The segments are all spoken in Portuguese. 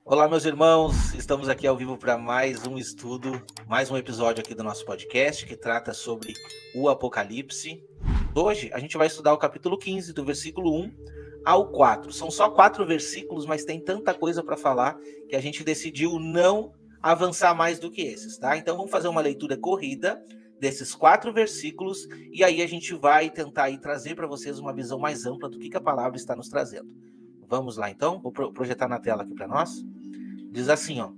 Olá, meus irmãos, estamos aqui ao vivo para mais um estudo, mais um episódio aqui do nosso podcast que trata sobre o Apocalipse. Hoje a gente vai estudar o capítulo 15, do versículo 1 ao 4. São só 4 versículos, mas tem tanta coisa para falar que a gente decidiu não avançar mais do que esses, tá? Então vamos fazer uma leitura corrida desses 4 versículos e aí a gente vai tentar aí trazer para vocês uma visão mais ampla do que a palavra está nos trazendo. Vamos lá então? Vou projetar na tela aqui para nós. Diz assim, ó: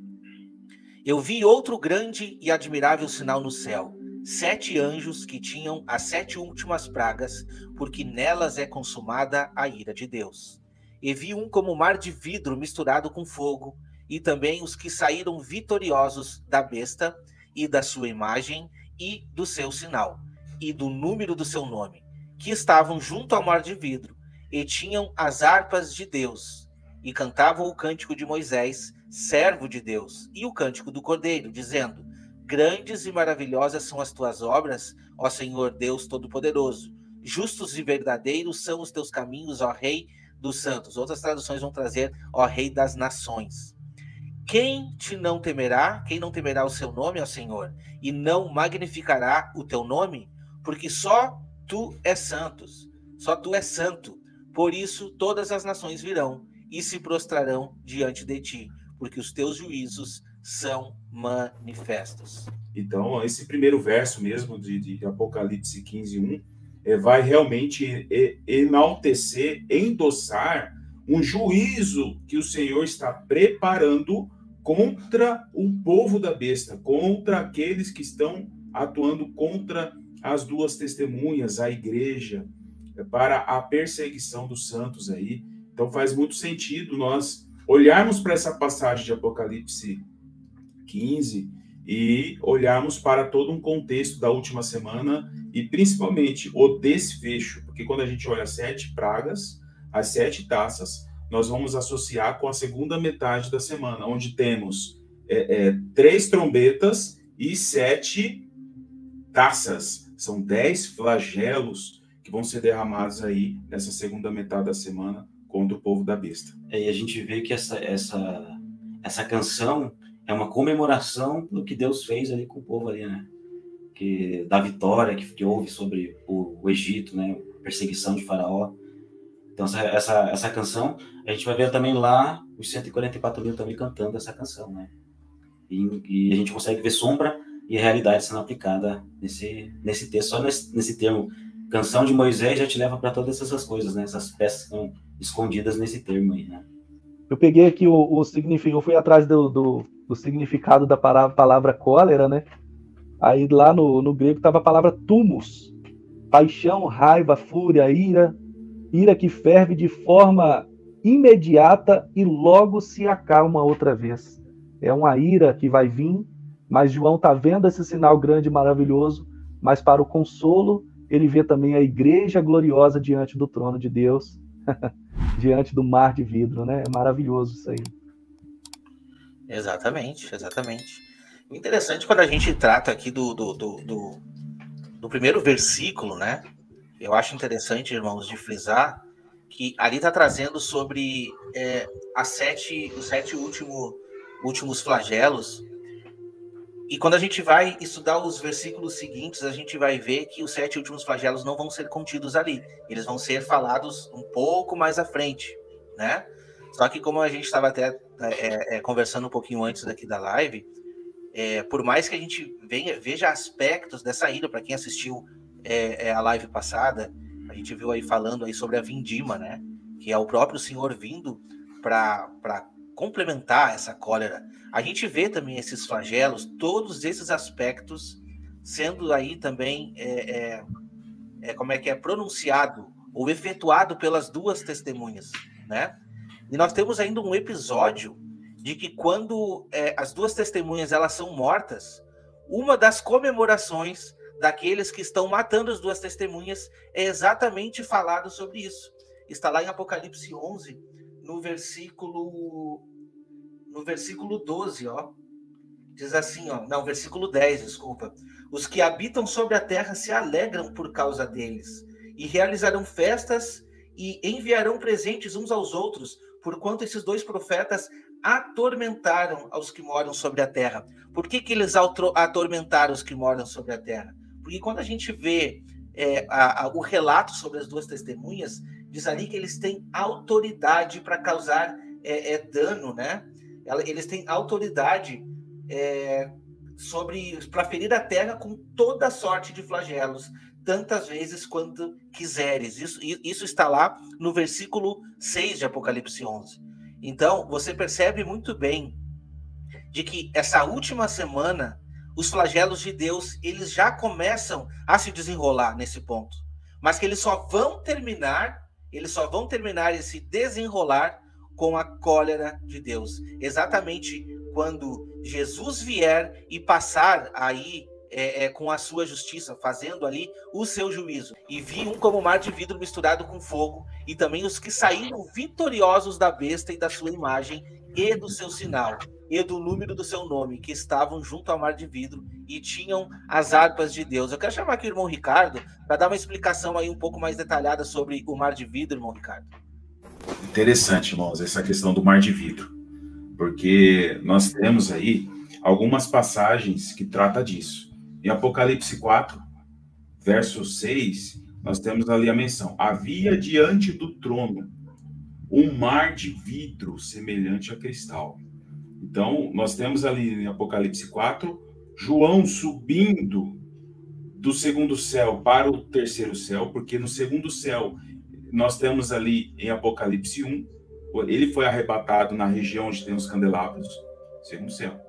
Eu vi outro grande e admirável sinal no céu, 7 anjos que tinham as 7 últimas pragas, porque nelas é consumada a ira de Deus. E vi um como mar de vidro misturado com fogo, e também os que saíram vitoriosos da besta e da sua imagem e do seu sinal, e do número do seu nome, que estavam junto ao mar de vidro, e tinham as harpas de Deus, e cantavam o cântico de Moisés, servo de Deus, e o cântico do Cordeiro, dizendo: Grandes e maravilhosas são as tuas obras, ó Senhor Deus Todo-Poderoso. Justos e verdadeiros são os teus caminhos, ó Rei dos santos. Outras traduções vão trazer, ó Rei das nações. Quem não temerá o seu nome, ó Senhor, e não magnificará o teu nome? Porque só tu és santo. Por isso todas as nações virão e se prostrarão diante de ti, porque os teus juízos são manifestos. Então, esse primeiro verso mesmo de Apocalipse 15:1 vai realmente enaltecer, endossar um juízo que o Senhor está preparando contra o povo da besta, contra aqueles que estão atuando contra as duas testemunhas, a igreja, para a perseguição dos santos aí. Então faz muito sentido nós olharmos para essa passagem de Apocalipse 15 e olharmos para todo um contexto da última semana e principalmente o desfecho, porque quando a gente olha as 7 pragas, as 7 taças, nós vamos associar com a segunda metade da semana, onde temos 3 trombetas e 7 taças. São 10 flagelos que vão ser derramados aí nessa segunda metade da semana contra o povo da besta. E a gente vê que essa canção é uma comemoração do que Deus fez ali com o povo ali, né? Que, da vitória que houve sobre o Egito, né? A perseguição de Faraó. Então essa canção, a gente vai ver também lá os 144 mil também cantando essa canção, né? E a gente consegue ver sombra e realidade sendo aplicada nesse texto. Só nesse termo, canção de Moisés, já te leva para todas essas coisas, né? Essas peças que estão escondidas nesse termo aí, né? Eu peguei aqui o significado, eu fui atrás do significado da palavra cólera, né? Aí lá no grego estava a palavra tumos, paixão, raiva, fúria, ira que ferve de forma imediata e logo se acalma outra vez. É uma ira que vai vir, mas João está vendo esse sinal grande e maravilhoso, mas para o consolo, ele vê também a igreja gloriosa diante do trono de Deus, diante do mar de vidro, né? É maravilhoso isso aí. Exatamente. O interessante quando a gente trata aqui do primeiro versículo, né? Eu acho interessante, irmãos, de frisar que ali está trazendo sobre os 7 últimos flagelos. E quando a gente vai estudar os versículos seguintes, a gente vai ver que os 7 últimos flagelos não vão ser contidos ali. Eles vão ser falados um pouco mais à frente, né? Só que como a gente estava até conversando um pouquinho antes daqui da live, por mais que a gente veja aspectos dessa ira, para quem assistiu a live passada, a gente viu aí falando aí sobre a vindima, né? Que é o próprio Senhor vindo para complementar essa cólera. A gente vê também esses flagelos, todos esses aspectos sendo aí também pronunciado ou efetuado pelas duas testemunhas, né? E nós temos ainda um episódio de que quando as duas testemunhas elas são mortas, uma das comemorações daqueles que estão matando as duas testemunhas é exatamente falado sobre isso. Está lá em Apocalipse 11, no versículo 12, ó. Diz assim, ó, não, versículo 10, desculpa. Os que habitam sobre a terra se alegram por causa deles, e realizarão festas e enviarão presentes uns aos outros, porquanto esses 2 profetas atormentaram aos que moram sobre a terra. Por que eles atormentaram os que moram sobre a terra? Porque quando a gente vê o relato sobre as duas testemunhas, diz ali que eles têm autoridade para causar dano, né? Eles têm autoridade para ferir a terra com toda sorte de flagelos, tantas vezes quanto quiseres. Isso está lá no versículo 6 de Apocalipse 11. Então, você percebe muito bem de que essa última semana, os flagelos de Deus, eles já começam a se desenrolar nesse ponto. Mas que eles só vão terminar esse desenrolar com a cólera de Deus. Exatamente quando Jesus vier e passar aí com a sua justiça, fazendo ali o seu juízo. E vi como mar de vidro misturado com fogo, e também os que saíram vitoriosos da besta e da sua imagem, e do seu sinal, e do número do seu nome, que estavam junto ao mar de vidro, e tinham as harpas de Deus. Eu quero chamar aqui o irmão Ricardo, para dar uma explicação aí um pouco mais detalhada sobre o mar de vidro, irmão Ricardo. Interessante, irmãos, essa questão do mar de vidro, porque nós temos aí algumas passagens que tratam disso. Em Apocalipse 4, verso 6, nós temos ali a menção: havia diante do trono um mar de vidro semelhante a cristal. Então, nós temos ali em Apocalipse 4, João subindo do segundo céu para o terceiro céu, porque no segundo céu nós temos ali em Apocalipse 1, ele foi arrebatado na região onde tem os candelabros, segundo céu,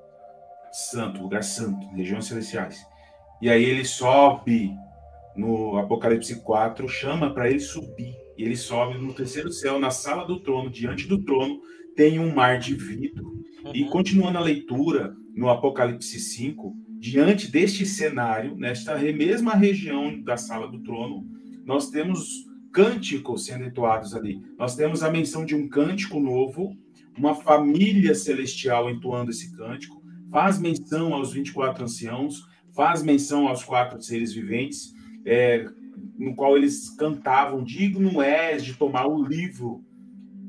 santo, lugar santo, regiões celestiais. E aí ele sobe no Apocalipse 4, chama para ele subir. E ele sobe no terceiro céu, na sala do trono, diante do trono, tem um mar de vidro. E continuando a leitura, no Apocalipse 5, diante deste cenário, nesta mesma região da sala do trono, nós temos cânticos sendo entoados ali. Nós temos a menção de um cântico novo, uma família celestial entoando esse cântico, faz menção aos 24 anciãos, faz menção aos 4 seres viventes, no qual eles cantavam: digno és de tomar o livro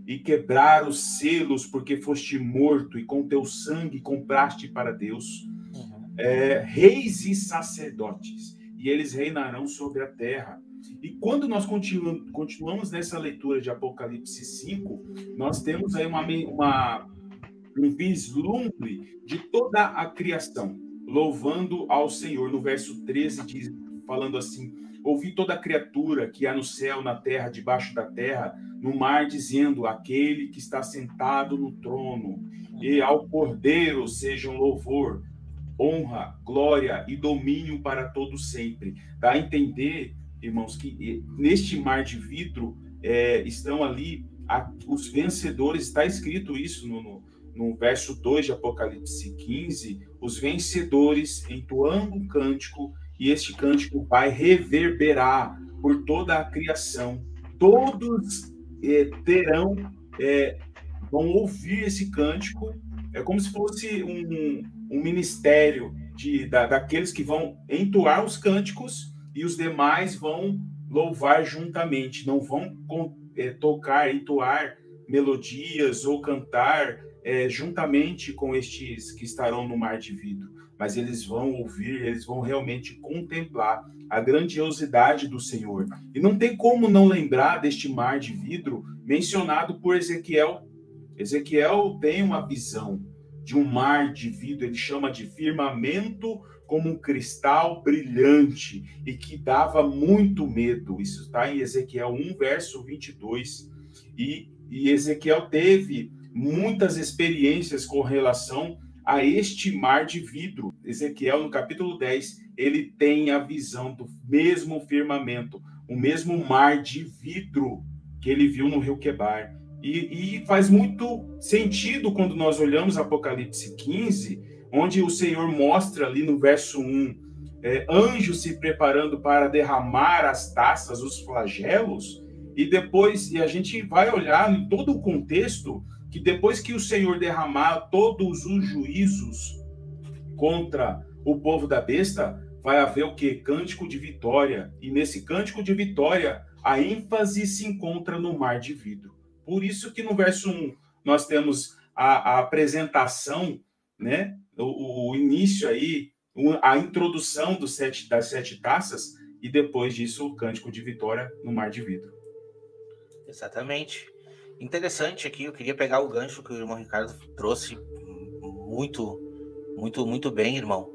e quebrar os selos, porque foste morto e com teu sangue compraste para Deus reis e sacerdotes, e eles reinarão sobre a terra. E quando nós continuamos nessa leitura de Apocalipse 5, nós temos aí um vislumbre de toda a criação, louvando ao Senhor. No verso 13 diz, falando assim: ouvi toda a criatura que há no céu, na terra, debaixo da terra, no mar, dizendo: aquele que está sentado no trono e ao Cordeiro sejam louvor, honra, glória e domínio para todo sempre. Dá a entender, irmãos, que neste mar de vidro estão ali os vencedores. Está escrito isso no verso 2 de Apocalipse 15, os vencedores entoando um cântico, e este cântico vai reverberar por toda a criação. Todos vão ouvir esse cântico. É como se fosse um ministério daqueles que vão entoar os cânticos, e os demais vão louvar juntamente. Não vão entoar melodias ou cantar juntamente com estes que estarão no mar de vidro, mas eles vão ouvir, eles vão realmente contemplar a grandiosidade do Senhor. E não tem como não lembrar deste mar de vidro mencionado por Ezequiel. Ezequiel tem uma visão de um mar de vidro, ele chama de firmamento como um cristal brilhante, e que dava muito medo. Isso está em Ezequiel 1, verso 22. E Ezequiel teve muitas experiências com relação a este mar de vidro. Ezequiel, no capítulo 10, ele tem a visão do mesmo firmamento, o mesmo mar de vidro que ele viu no rio Quebar. E faz muito sentido quando nós olhamos Apocalipse 15, onde o Senhor mostra ali no verso 1, anjos se preparando para derramar as taças, os flagelos, e a gente vai olhar em todo o contexto, que depois que o Senhor derramar todos os juízos contra o povo da besta, vai haver o quê? Cântico de vitória. E nesse cântico de vitória, a ênfase se encontra no mar de vidro. Por isso que no verso 1 nós temos a apresentação, né? O início aí, a introdução das 7 taças, e depois disso o cântico de vitória no mar de vidro. Exatamente. Interessante aqui, eu queria pegar o gancho que o irmão Ricardo trouxe muito, muito, muito bem, irmão.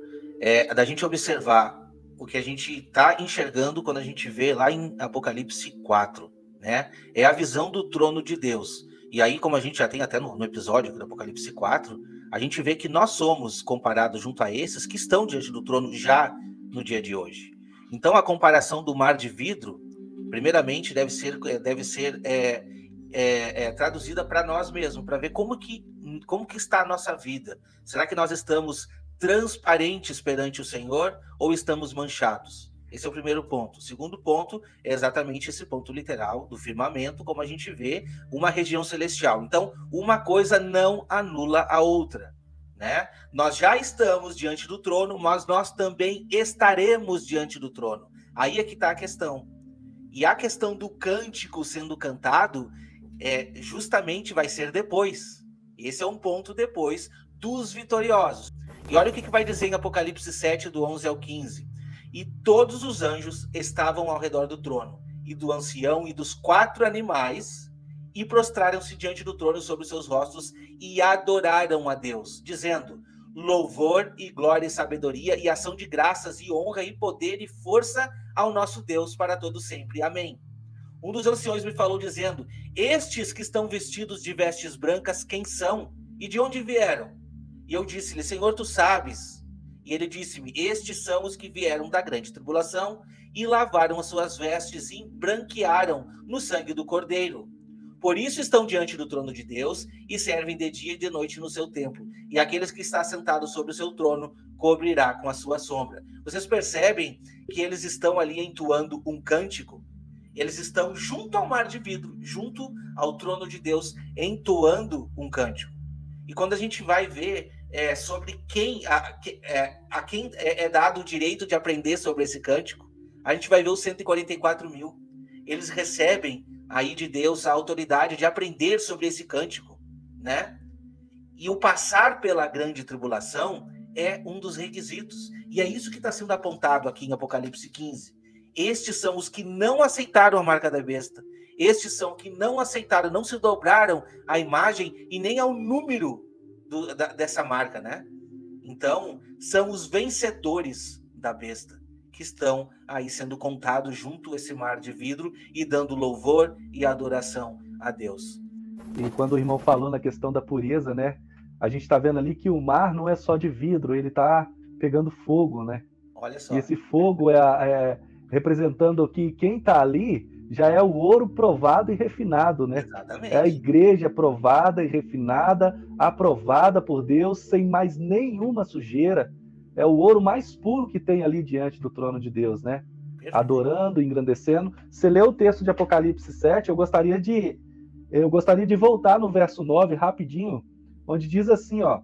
Da gente observar o que a gente está enxergando quando a gente vê lá em Apocalipse 4, né? É a visão do trono de Deus. E aí, como a gente já tem até no episódio do Apocalipse 4, a gente vê que nós somos comparados junto a esses que estão diante do trono já no dia de hoje. Então, a comparação do mar de vidro, primeiramente, deve ser traduzida para nós mesmos, para ver como que está a nossa vida. Será que nós estamos transparentes perante o Senhor ou estamos manchados? Esse é o primeiro ponto. O segundo ponto é exatamente esse ponto literal do firmamento, como a gente vê uma região celestial. Então, uma coisa não anula a outra, né? Nós já estamos diante do trono, mas nós também estaremos diante do trono. Aí é que está a questão. E a questão do cântico sendo cantado justamente vai ser depois. Esse é um ponto depois dos vitoriosos. E olha o que vai dizer em Apocalipse 7, do 11 ao 15. E todos os anjos estavam ao redor do trono, e do ancião e dos 4 animais, e prostraram-se diante do trono sobre os seus rostos, e adoraram a Deus, dizendo: louvor e glória e sabedoria, e ação de graças, e honra e poder e força ao nosso Deus para todo sempre. Amém. Um dos anciões me falou dizendo: estes que estão vestidos de vestes brancas, quem são? E de onde vieram? E eu disse-lhe: Senhor, tu sabes. E ele disse-me: estes são os que vieram da grande tribulação e lavaram as suas vestes e branquearam no sangue do Cordeiro. Por isso estão diante do trono de Deus e servem de dia e de noite no seu templo. E aqueles que estão sentados sobre o seu trono cobrirá com a sua sombra. Vocês percebem que eles estão ali entoando um cântico? Eles estão junto ao mar de vidro, junto ao trono de Deus, entoando um cântico. E quando a gente vai ver sobre a quem é dado o direito de aprender sobre esse cântico, a gente vai ver os 144 mil. Eles recebem aí de Deus a autoridade de aprender sobre esse cântico, né? E o passar pela grande tribulação é um dos requisitos. E é isso que está sendo apontado aqui em Apocalipse 15. Estes são os que não aceitaram a marca da besta. Estes são os que não aceitaram, não se dobraram à imagem e nem ao número dessa marca, né? Então, são os vencedores da besta que estão aí sendo contados junto a esse mar de vidro e dando louvor e adoração a Deus. E quando o irmão falou na questão da pureza, né? A gente está vendo ali que o mar não é só de vidro, ele está pegando fogo, né? Olha só. E esse fogo representando que quem está ali já é o ouro provado e refinado, né? Exatamente. É a igreja provada e refinada, aprovada por Deus, sem mais nenhuma sujeira. É o ouro mais puro que tem ali diante do trono de Deus, né? Perfeito. Adorando, engrandecendo. Você lê o texto de Apocalipse 7, eu gostaria de voltar no verso 9 rapidinho, onde diz assim, ó: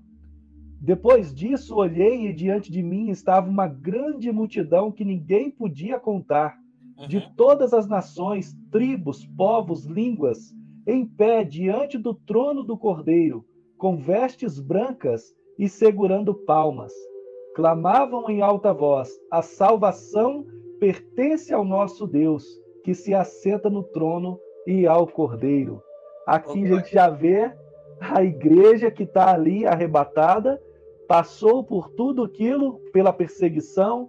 depois disso olhei e diante de mim estava uma grande multidão que ninguém podia contar, de todas as nações, tribos, povos, línguas, em pé diante do trono do Cordeiro, com vestes brancas e segurando palmas. Clamavam em alta voz: a salvação pertence ao nosso Deus, que se assenta no trono e ao Cordeiro. Aqui a gente já vê a igreja que está ali arrebatada, passou por tudo aquilo, pela perseguição.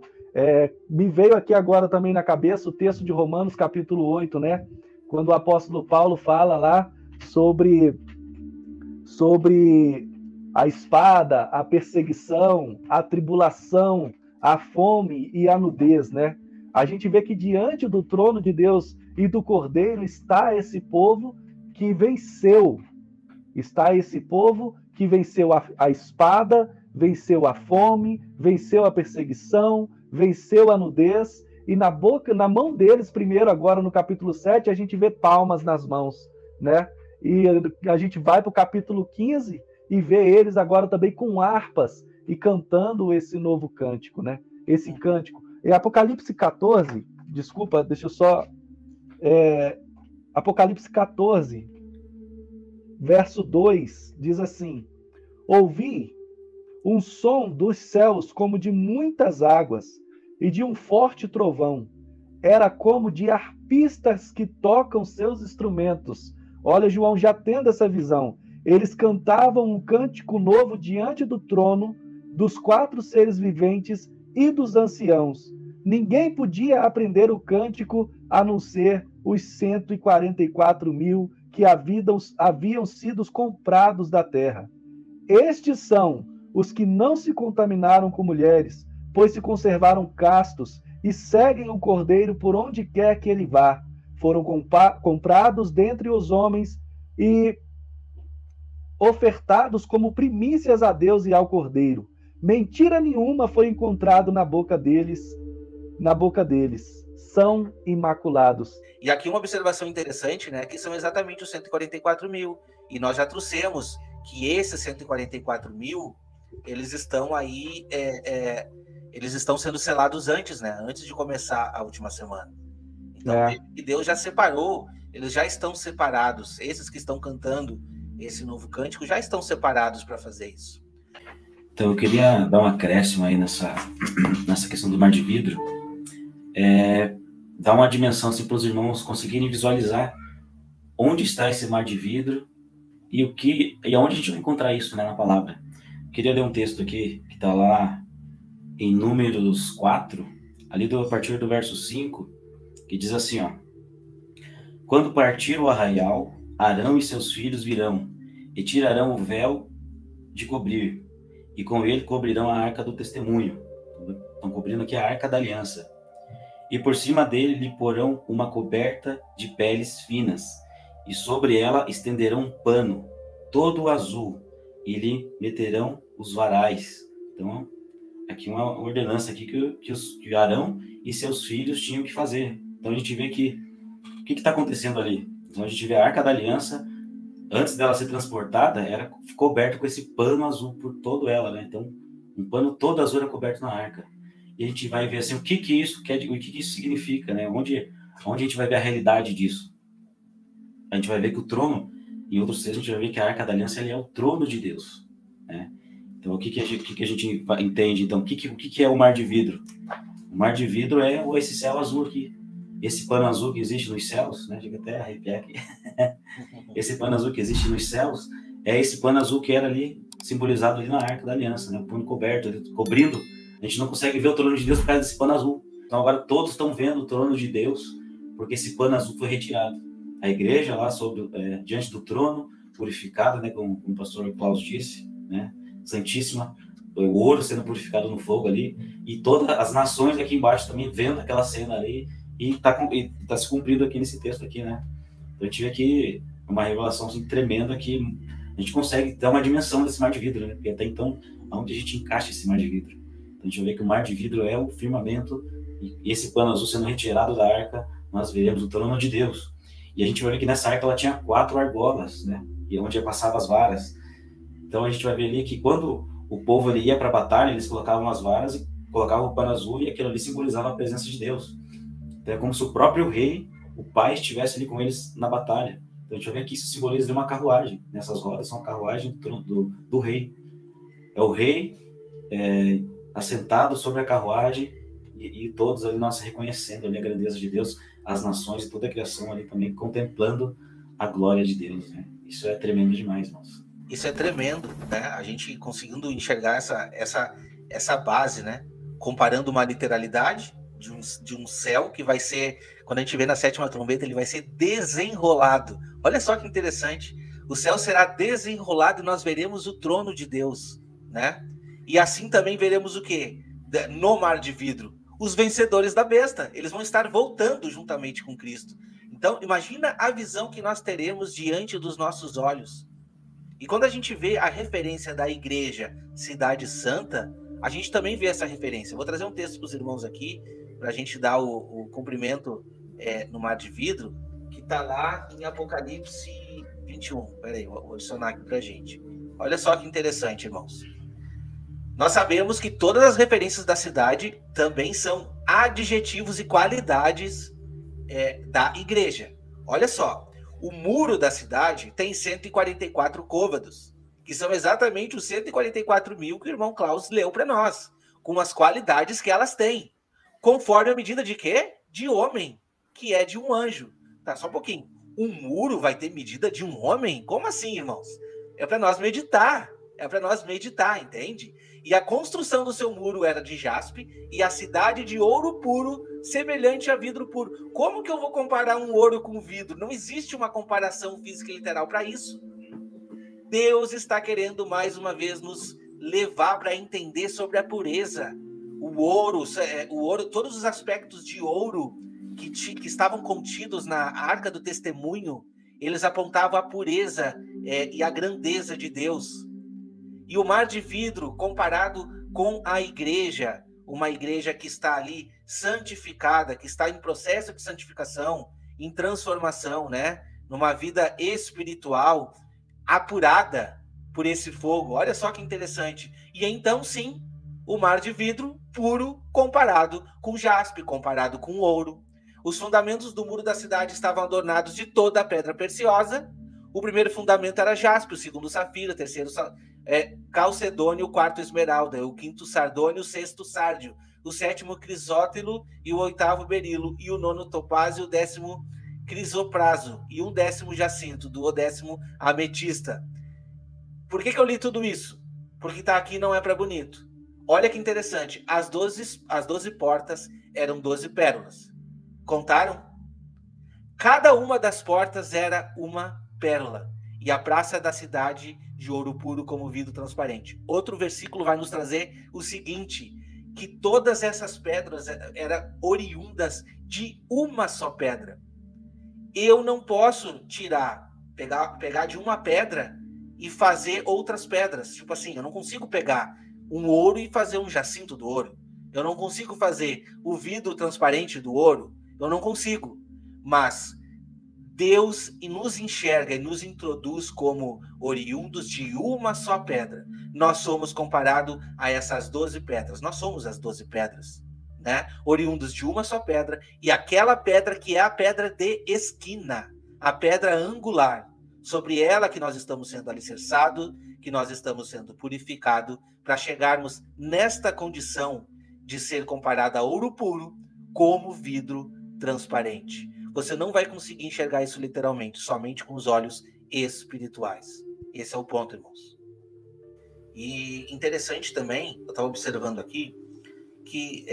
Me veio aqui agora também na cabeça o texto de Romanos capítulo 8, né? Quando o apóstolo Paulo fala lá sobre a espada, a perseguição, a tribulação, a fome e a nudez, né? A gente vê que diante do trono de Deus e do Cordeiro está esse povo que venceu. Está esse povo que venceu a espada, venceu a fome, venceu a perseguição, venceu a nudez, e na mão deles, primeiro agora no capítulo 7, a gente vê palmas nas mãos, né? E a gente vai para o capítulo 15 e vê eles agora também com harpas e cantando esse novo cântico, né? Esse cântico. Em Apocalipse 14, desculpa, deixa eu só... Apocalipse 14, verso 2, diz assim: ouvi um som dos céus como de muitas águas e de um forte trovão. Era como de arpistas que tocam seus instrumentos. Olha, João já tendo essa visão. Eles cantavam um cântico novo diante do trono, dos 4 seres viventes e dos anciãos. Ninguém podia aprender o cântico a não ser os 144.000 que haviam sido comprados da terra. Estes são os que não se contaminaram com mulheres, pois se conservaram castos e seguem o Cordeiro por onde quer que ele vá. Foram comprados dentre os homens e ofertados como primícias a Deus e ao Cordeiro. Mentira nenhuma foi encontrada na boca deles. São imaculados. E aqui uma observação interessante, né, que são exatamente os 144.000. E nós já trouxemos que esses 144.000, eles estão aí, eles estão sendo selados antes, né, antes de começar a última semana. Então, Deus já separou, eles já estão separados. Esses que estão cantando esse novo cântico já estão separados para fazer isso. Então, eu queria dar um acréscimo aí nessa questão do mar de vidro. Dar uma dimensão assim, para os irmãos conseguirem visualizar onde está esse mar de vidro e onde a gente vai encontrar isso, né, na palavra. Eu queria ler um texto aqui que está lá em Números 4, ali a partir do verso 5, que diz assim, ó: quando partir o arraial, Arão e seus filhos virão e tirarão o véu de cobrir, e com ele cobrirão a arca do testemunho. Estão cobrindo aqui a arca da aliança. E por cima dele lhe porão uma coberta de peles finas, e sobre ela estenderão um pano todo azul, e lhe meterão os varais. Então, aqui uma ordenança aqui que Arão e seus filhos tinham que fazer. Então a gente vê que o que está acontecendo ali? Então a gente vê a Arca da Aliança, antes dela ser transportada, era coberta com esse pano azul por toda ela, né? Então, um pano todo azul era coberto na Arca. E a gente vai ver assim, o que isso quer, o que isso significa, né? Onde a gente vai ver a realidade disso? A gente vai ver que o trono, em outros textos, a gente vai ver que a Arca da Aliança é o trono de Deus, né? Então, o que a gente entende? Então, o que é o mar de vidro? O mar de vidro é esse céu azul aqui. Esse pano azul que existe nos céus, né? Chega até a arrepiar aqui. Esse pano azul que existe nos céus é esse pano azul que era ali, simbolizado ali na Arca da Aliança, né? O pano coberto, cobrindo. A gente não consegue ver o trono de Deus por causa desse pano azul. Então agora todos estão vendo o trono de Deus, porque esse pano azul foi retirado. A igreja lá diante do trono, purificada, né? Como o pastor Klaus disse, né? Santíssima, o ouro sendo purificado no fogo ali, e todas as nações aqui embaixo também vendo aquela cena ali. E tá se cumprindo aqui nesse texto aqui, né? Então a gente vê aqui uma revelação assim, tremenda que a gente consegue dar uma dimensão desse mar de vidro, né? Porque até então, aonde a gente encaixa esse mar de vidro? Então a gente vê que o mar de vidro é o firmamento, e esse pano azul sendo retirado da arca, nós veremos o trono de Deus. E a gente vai ver que nessa arca ela tinha 4 argolas, né? E onde passavam as varas. Então a gente vai ver ali que quando o povo ele ia para a batalha, eles colocavam as varas e colocavam o pano azul, e aquilo ali simbolizava a presença de Deus. Então é como se o próprio rei, o pai, estivesse ali com eles na batalha. Então a gente vai ver que isso simboliza uma carruagem. Nessas rodas são a carruagem do rei. É o rei assentado sobre a carruagem e todos ali, nós reconhecendo ali a grandeza de Deus, as nações e toda a criação ali também contemplando a glória de Deus, né? Isso é tremendo demais, irmãos. Isso é tremendo, né? A gente conseguindo enxergar essa base, né? Comparando uma literalidade de um céu que vai ser, quando a gente vê na 7ª trombeta, ele vai ser desenrolado. Olha só que interessante. O céu será desenrolado e nós veremos o trono de Deus, né? E assim também veremos o quê? No mar de vidro. Os vencedores da besta. Eles vão estar voltando juntamente com Cristo. Então, imagina a visão que nós teremos diante dos nossos olhos. E quando a gente vê a referência da igreja Cidade Santa, a gente também vê essa referência. Eu vou trazer um texto para os irmãos aqui, para a gente dar o cumprimento no mar de vidro, que está lá em Apocalipse 21. Peraí, vou adicionar aqui para a gente. Olha só que interessante, irmãos. Nós sabemos que todas as referências da cidade também são adjetivos e qualidades da igreja. Olha só, O muro da cidade tem 144 côvados, que são exatamente os 144 mil que o irmão Klaus leu para nós, com as qualidades que elas têm, conforme a medida de quê? De homem, que é de um anjo. Tá, só um pouquinho. Um muro vai ter medida de um homem? Como assim, irmãos? É para nós meditar. É para nós meditar, entende? E a construção do seu muro era de jaspe e a cidade de ouro puro, semelhante a vidro puro. Como que eu vou comparar um ouro com vidro? Não existe uma comparação física e literal para isso. Deus está querendo mais uma vez nos levar para entender sobre a pureza. O ouro, todos os aspectos de ouro que estavam contidos na Arca do Testemunho, eles apontavam a pureza e a grandeza de Deus. E o mar de vidro comparado com a igreja, uma igreja que está ali santificada, que está em processo de santificação, em transformação, né? Numa vida espiritual apurada por esse fogo. Olha só que interessante. E então, sim, o mar de vidro puro comparado com jaspe, comparado com ouro. Os fundamentos do muro da cidade estavam adornados de toda a pedra preciosa. O primeiro fundamento era jaspe, o segundo safira, o terceiro calcedônio, o quarto esmeralda, o quinto sardônio, o sexto sárdio, o sétimo crisótilo e o oitavo berilo, e o nono topázio, o 10º crisopraso e um 10º jacinto, o 10º ametista. Por que eu li tudo isso? Porque está aqui, não é para bonito. Olha que interessante, as 12 portas eram 12 pérolas. Contaram? Cada uma das portas era uma pérola. E a praça da cidade de ouro puro como vidro transparente. Outro versículo vai nos trazer o seguinte, que todas essas pedras eram oriundas de uma só pedra. Eu não posso pegar de uma pedra e fazer outras pedras. Tipo assim, eu não consigo pegar um ouro e fazer um jacinto do ouro. Eu não consigo fazer o vidro transparente do ouro. Eu não consigo. Mas Deus nos enxerga e nos introduz como oriundos de uma só pedra. Nós somos comparados a essas 12 pedras. Nós somos as 12 pedras, né? Oriundos de uma só pedra, e aquela pedra que é a pedra de esquina, a pedra angular. Sobre ela que nós estamos sendo alicerçados, que nós estamos sendo purificados, para chegarmos nesta condição de ser comparado a ouro puro como vidro transparente. Você não vai conseguir enxergar isso literalmente, somente com os olhos espirituais. Esse é o ponto, irmãos. E interessante também, eu estava observando aqui, que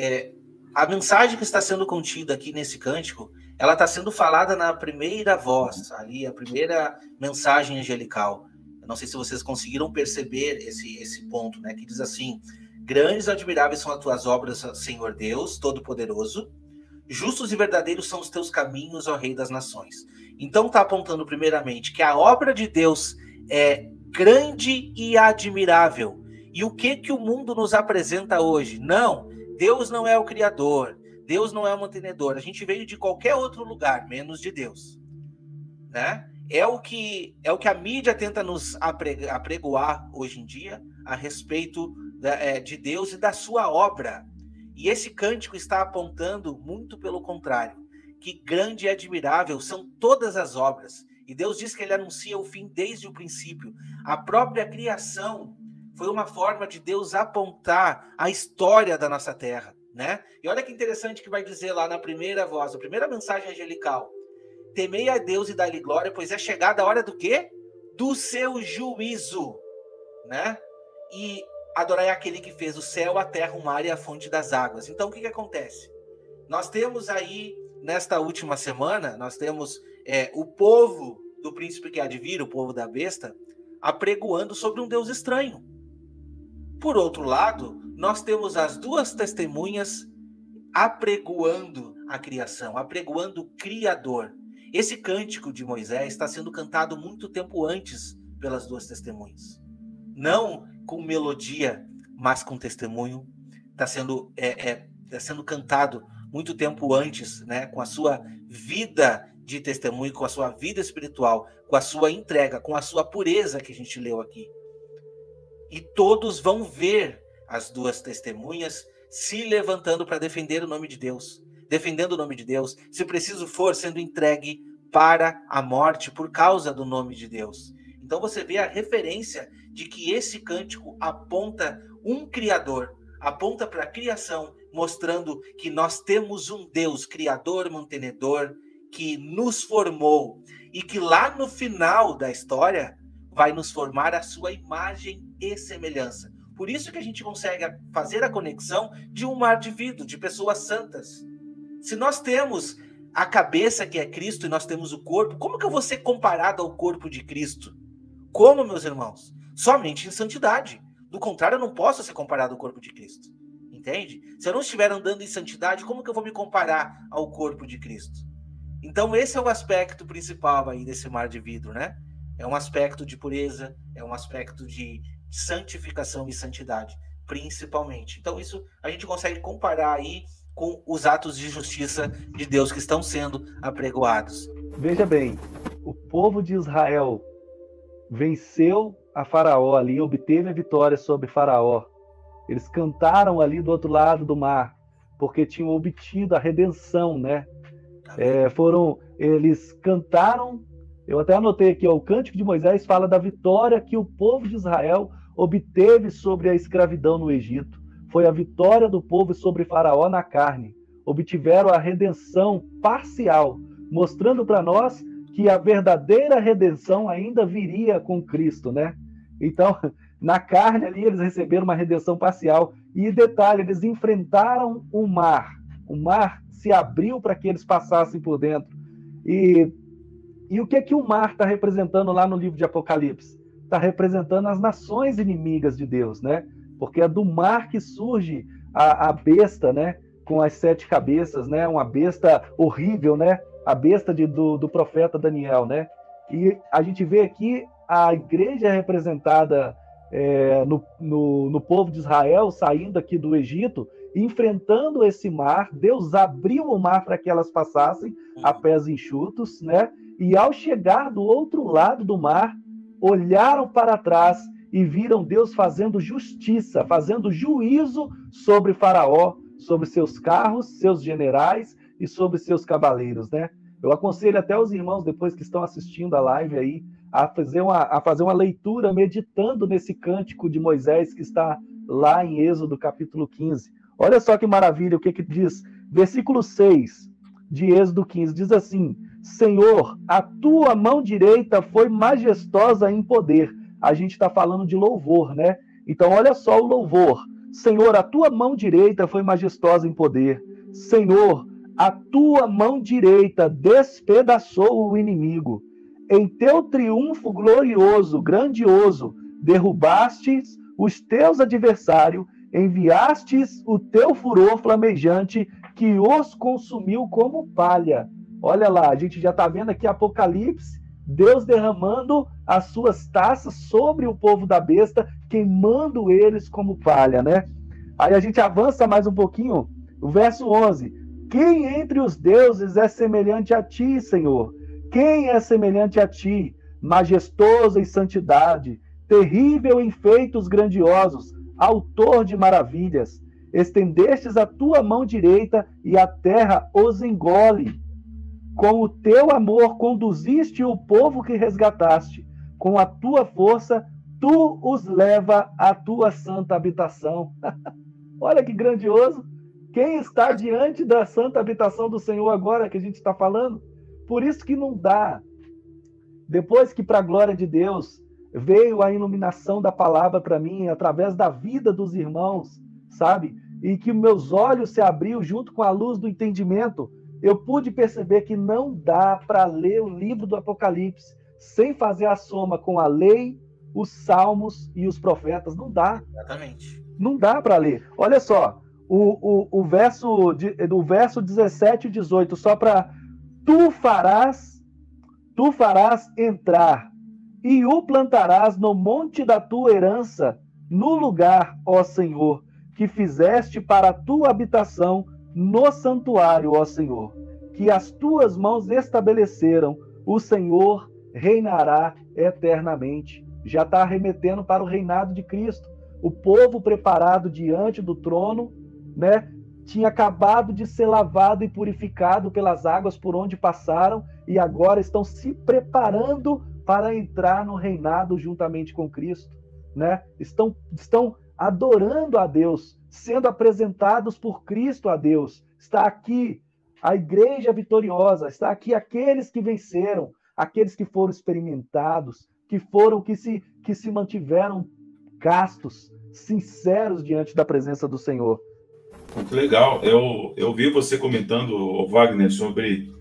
a mensagem que está sendo contida aqui nesse cântico, ela está sendo falada na primeira voz, ali, a primeira mensagem angelical. Eu não sei se vocês conseguiram perceber esse ponto, né? Que diz assim: grandes e admiráveis são as tuas obras, Senhor Deus Todo-Poderoso. Justos e verdadeiros são os teus caminhos, ó Rei das Nações. Então está apontando primeiramente que a obra de Deus é grande e admirável. E o que o mundo nos apresenta hoje? Não, Deus não é o Criador, Deus não é o mantenedor. A gente veio de qualquer outro lugar, menos de Deus, né? É o que a mídia tenta nos apregoar hoje em dia a respeito de Deus e da sua obra. E esse cântico está apontando muito pelo contrário, que grande e admirável são todas as obras. E Deus diz que ele anuncia o fim desde o princípio. A própria criação foi uma forma de Deus apontar a história da nossa terra, né? E olha que interessante que vai dizer lá na primeira voz, a primeira mensagem angelical: temei a Deus e dai-lhe glória, pois é chegada a hora do quê? Do seu juízo, né? E adorai aquele que fez o céu, a terra, o mar e a fonte das águas. Então, o que acontece? Nós temos aí, nesta última semana, nós temos o povo do príncipe que há de vir, o povo da besta, apregoando sobre um Deus estranho. Por outro lado, nós temos as duas testemunhas apregoando a criação, apregoando o Criador. Esse cântico de Moisés está sendo cantado muito tempo antes pelas duas testemunhas. Não com melodia, mas com testemunho. Está sendo cantado muito tempo antes, né? Com a sua vida de testemunho, com a sua vida espiritual, com a sua entrega, com a sua pureza que a gente leu aqui. E todos vão ver as duas testemunhas se levantando para defender o nome de Deus. Defendendo o nome de Deus, se preciso for, sendo entregue para a morte por causa do nome de Deus. Então você vê a referência de que esse cântico aponta um Criador, aponta para a criação, mostrando que nós temos um Deus criador, mantenedor, que nos formou e que lá no final da história vai nos formar a sua imagem e semelhança. Por isso que a gente consegue fazer a conexão de um mar de vidro, de pessoas santas. Se nós temos a cabeça que é Cristo e nós temos o corpo, como que eu vou ser comparado ao corpo de Cristo? Como, meus irmãos? Somente em santidade. Do contrário, eu não posso ser comparado ao corpo de Cristo. Entende? Se eu não estiver andando em santidade, como que eu vou me comparar ao corpo de Cristo? Então esse é o aspecto principal aí desse mar de vidro, né? É um aspecto de pureza, é um aspecto de santificação e santidade, principalmente. Então isso a gente consegue comparar aí com os atos de justiça de Deus que estão sendo apregoados. Veja bem, o povo de Israel venceu a Faraó ali, obteve a vitória sobre Faraó. Eles cantaram ali do outro lado do mar, porque tinham obtido a redenção, né? Eles cantaram, eu até anotei aqui, ó, o Cântico de Moisés fala da vitória que o povo de Israel obteve sobre a escravidão no Egito. Foi a vitória do povo sobre Faraó na carne. Obtiveram a redenção parcial, mostrando para nós que a verdadeira redenção ainda viria com Cristo, né? Então, na carne ali, eles receberam uma redenção parcial. E detalhe, eles enfrentaram o mar. O mar se abriu para que eles passassem por dentro. E o que o mar está representando lá no livro de Apocalipse? Está representando as nações inimigas de Deus, né? Porque é do mar que surge a besta, né? Com as 7 cabeças, né? Uma besta horrível, né? A besta do profeta Daniel, né? E a gente vê aqui a igreja representada no povo de Israel, saindo aqui do Egito, enfrentando esse mar. Deus abriu o mar para que elas passassem a pés enxutos, né? E ao chegar do outro lado do mar, olharam para trás e viram Deus fazendo justiça, fazendo juízo sobre Faraó, sobre seus carros, seus generais e sobre seus cavaleiros, né? Eu aconselho até os irmãos, depois que estão assistindo a live aí, a fazer uma leitura meditando nesse cântico de Moisés que está lá em Êxodo capítulo 15. Olha só que maravilha, o que diz? Versículo 6 de Êxodo 15, diz assim: Senhor, a tua mão direita foi majestosa em poder. A gente está falando de louvor, né? Então olha só o louvor. Senhor, a tua mão direita foi majestosa em poder. Senhor, a tua mão direita despedaçou o inimigo. Em teu triunfo glorioso, grandioso, derrubastes os teus adversários, enviastes o teu furor flamejante que os consumiu como palha. Olha lá, a gente já está vendo aqui Apocalipse, Deus derramando as suas taças sobre o povo da besta, queimando eles como palha, né? Aí a gente avança mais um pouquinho, o verso 11. Quem entre os deuses é semelhante a ti, Senhor? Quem é semelhante a ti, majestoso em santidade, terrível em feitos grandiosos, autor de maravilhas? Estendestes a tua mão direita e a terra os engole. Com o teu amor conduziste o povo que resgataste. Com a tua força, tu os leva à tua santa habitação. Olha que grandioso. Quem está diante da santa habitação do Senhor agora que a gente está falando? Por isso que não dá. Depois que, para a glória de Deus, veio a iluminação da palavra para mim, através da vida dos irmãos, sabe? E que meus olhos se abriu junto com a luz do entendimento, eu pude perceber que não dá para ler o livro do Apocalipse sem fazer a soma com a lei, os salmos e os profetas. Não dá. Exatamente. Não dá para ler. Olha só, o verso 17 e 18, só para... Tu farás entrar e o plantarás no monte da tua herança, no lugar, ó Senhor, que fizeste para a tua habitação, no santuário, ó Senhor, que as tuas mãos estabeleceram. O Senhor reinará eternamente. Já está remetendo para o reinado de Cristo. O povo preparado diante do trono, né? tinha acabado de ser lavado e purificado pelas águas por onde passaram e agora estão se preparando para entrar no reinado juntamente com Cristo, né? Estão adorando a Deus, sendo apresentados por Cristo a Deus. Está aqui a igreja vitoriosa, está aqui aqueles que venceram, aqueles que foram experimentados, que se mantiveram castos, sinceros diante da presença do Senhor. Muito legal. Eu vi você comentando, Wagner, sobre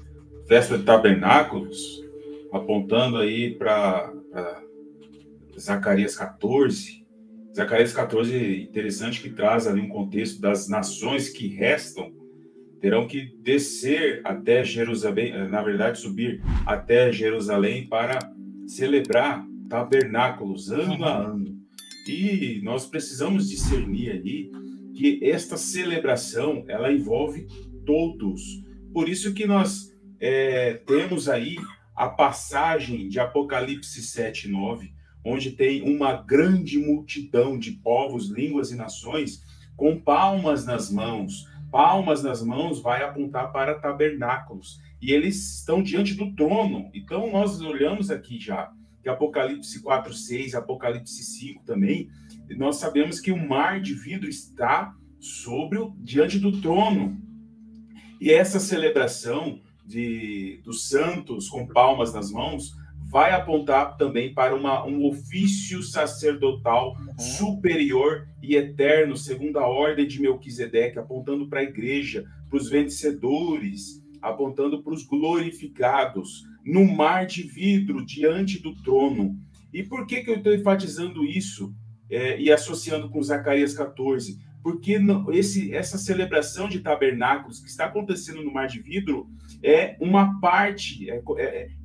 festa de tabernáculos, apontando aí para Zacarias 14. Zacarias 14, interessante, que traz ali um contexto das nações que restam, terão que descer até Jerusalém, na verdade, subir até Jerusalém para celebrar tabernáculos ano a ano. E nós precisamos discernir ali que esta celebração, ela envolve todos. Por isso que nós temos aí a passagem de Apocalipse 7:9, onde tem uma grande multidão de povos, línguas e nações com palmas nas mãos. Palmas nas mãos vai apontar para tabernáculos. E eles estão diante do trono. Então nós olhamos aqui já, que Apocalipse 4:6, Apocalipse 5 também, nós sabemos que o mar de vidro está diante do trono. E essa celebração dos santos com palmas nas mãos vai apontar também para um ofício sacerdotal superior e eterno, segundo a ordem de Melquisedeque, apontando para a igreja, para os vencedores, apontando para os glorificados, no mar de vidro, diante do trono. E por que eu estou enfatizando isso e associando com Zacarias 14? Porque essa celebração de tabernáculos que está acontecendo no mar de vidro é uma parte,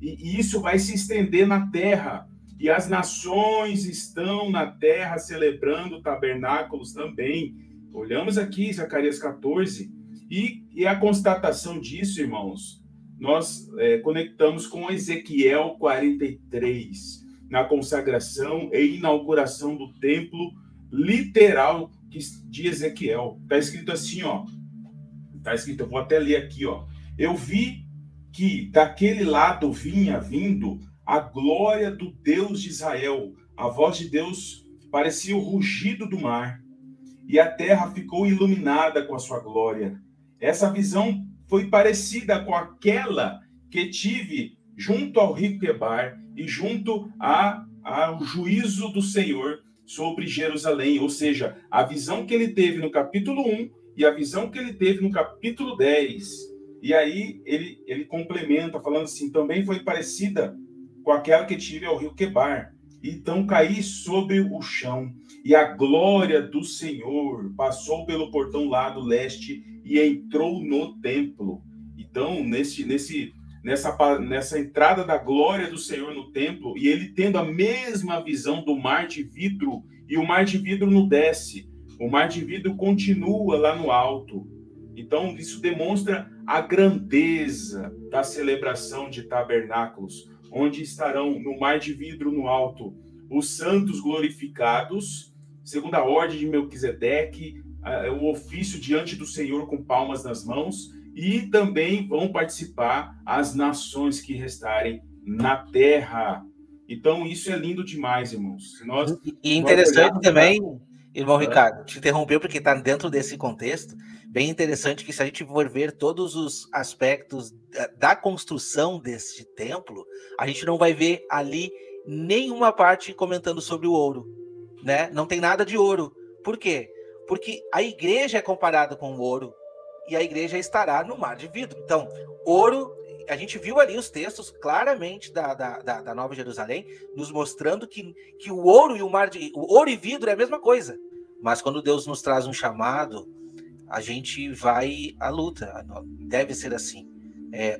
e isso vai se estender na terra. E as nações estão na terra celebrando tabernáculos também. Olhamos aqui Zacarias 14, e a constatação disso, irmãos, nós conectamos com Ezequiel 43, na consagração e inauguração do templo literal de Ezequiel. Está escrito assim, ó. Está escrito, eu vou até ler aqui, ó. Eu vi que daquele lado vinha vindo a glória do Deus de Israel. A voz de Deus parecia o rugido do mar, e a terra ficou iluminada com a sua glória. Essa visão foi parecida com aquela que tive junto ao rio Quebar e junto ao juízo do Senhor sobre Jerusalém, ou seja, a visão que ele teve no capítulo 1 e a visão que ele teve no capítulo 10. E aí ele complementa, falando assim, também foi parecida com aquela que tive ao rio Quebar. Então caí sobre o chão, e a glória do Senhor passou pelo portão lá do leste e entrou no templo. Então, nessa entrada da glória do Senhor no templo, e ele tendo a mesma visão do mar de vidro, e o mar de vidro não desce, o mar de vidro continua lá no alto. Então, isso demonstra a grandeza da celebração de tabernáculos, onde estarão no mar de vidro no alto os santos glorificados, segundo a ordem de Melquisedeque, o ofício diante do Senhor com palmas nas mãos, e também vão participar as nações que restarem na terra. Então, isso é lindo demais, irmãos. E interessante também, irmão Ricardo, te interrompeu porque está dentro desse contexto, bem interessante que se a gente for ver todos os aspectos da construção desse templo, a gente não vai ver ali nenhuma parte comentando sobre o ouro, né? Não tem nada de ouro. Por quê? Porque a igreja é comparada com o ouro, e a igreja estará no mar de vidro. Então, ouro, a gente viu ali os textos claramente da Nova Jerusalém, nos mostrando que o ouro e o ouro e vidro é a mesma coisa. Mas quando Deus nos traz um chamado, a gente vai à luta. Deve ser assim.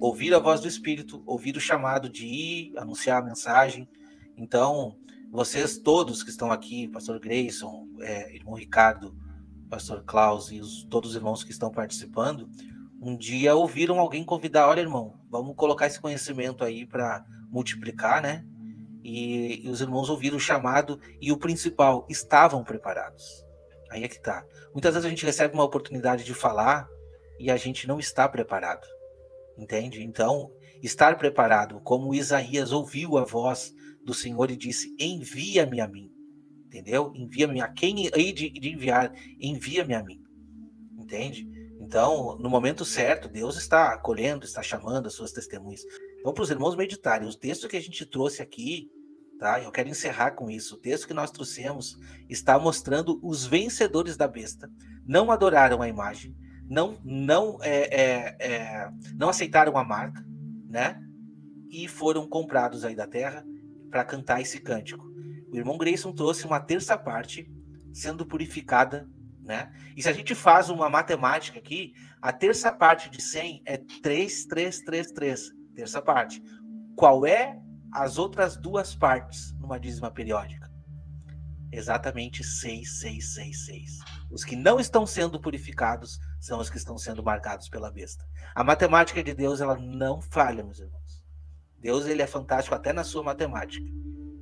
Ouvir a voz do Espírito, ouvir o chamado de ir, anunciar a mensagem. Então, vocês todos que estão aqui, pastor Grayson, irmão Ricardo, pastor Klaus e todos os irmãos que estão participando, um dia ouviram alguém convidar, olha, irmão, vamos colocar esse conhecimento aí para multiplicar, né? E os irmãos ouviram o chamado e o principal, estavam preparados. Aí é que tá. Muitas vezes a gente recebe uma oportunidade de falar e a gente não está preparado, entende? Então, estar preparado, como Isaías ouviu a voz do Senhor e disse, envia-me a mim, entendeu? Envia-me a quem hei de enviar, envia-me a mim, entende? Então, no momento certo, Deus está acolhendo, está chamando as suas testemunhas. Então, para os irmãos meditarem, o texto que a gente trouxe aqui, tá? Eu quero encerrar com isso. O texto que nós trouxemos está mostrando os vencedores da besta. Não adoraram a imagem, não aceitaram a marca, né? E foram comprados aí da terra para cantar esse cântico. O irmão Grayson trouxe uma terça parte sendo purificada, né? E se a gente faz uma matemática aqui, a terça parte de 100 é 3, 3, 3, 3. Terça parte. Qual é as outras duas partes numa dízima periódica? Exatamente 6, 6, 6, 6. Os que não estão sendo purificados são os que estão sendo marcados pela besta. A matemática de Deus, ela não falha, meus irmãos. Deus, ele é fantástico até na sua matemática.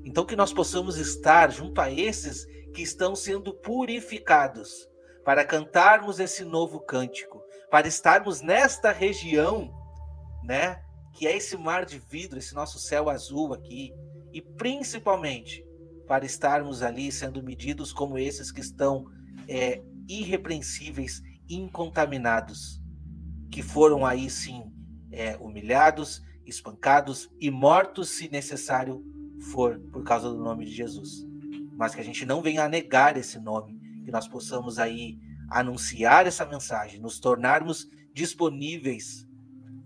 Então, que nós possamos estar junto a esses que estão sendo purificados, para cantarmos esse novo cântico, para estarmos nesta região, né, que é esse mar de vidro, esse nosso céu azul aqui, e principalmente para estarmos ali sendo medidos como esses que estão irrepreensíveis, incontaminados, que foram aí sim humilhados, espancados e mortos, se necessário for, por causa do nome de Jesus. Mas que a gente não venha a negar esse nome, que nós possamos aí anunciar essa mensagem, nos tornarmos disponíveis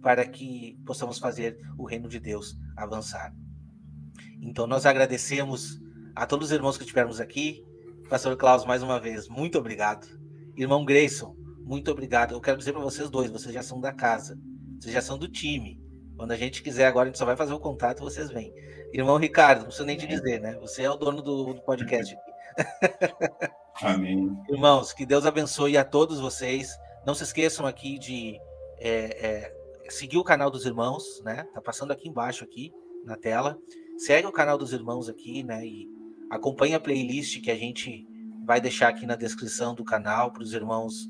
para que possamos fazer o reino de Deus avançar. Então nós agradecemos a todos os irmãos que estivermos aqui. Pastor Klaus, mais uma vez, muito obrigado. Irmão Grayson, muito obrigado. Eu quero dizer para vocês dois, vocês já são da casa, vocês já são do time. Quando a gente quiser agora, a gente só vai fazer o contato e vocês vêm. Irmão Ricardo, não preciso nem te dizer, né? Você é o dono do podcast aqui. Amém. Irmãos, que Deus abençoe a todos vocês. Não se esqueçam aqui de seguir o canal dos irmãos, né? Tá passando aqui embaixo, aqui na tela. Segue o canal dos irmãos aqui, né? E acompanhe a playlist que a gente vai deixar aqui na descrição do canal para os irmãos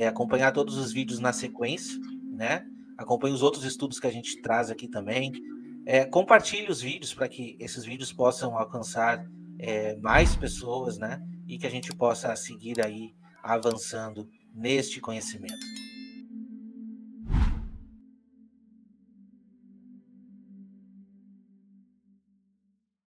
acompanhar todos os vídeos na sequência, né? Acompanhe os outros estudos que a gente traz aqui também. Compartilhe os vídeos para que esses vídeos possam alcançar mais pessoas, né? E que a gente possa seguir aí avançando neste conhecimento.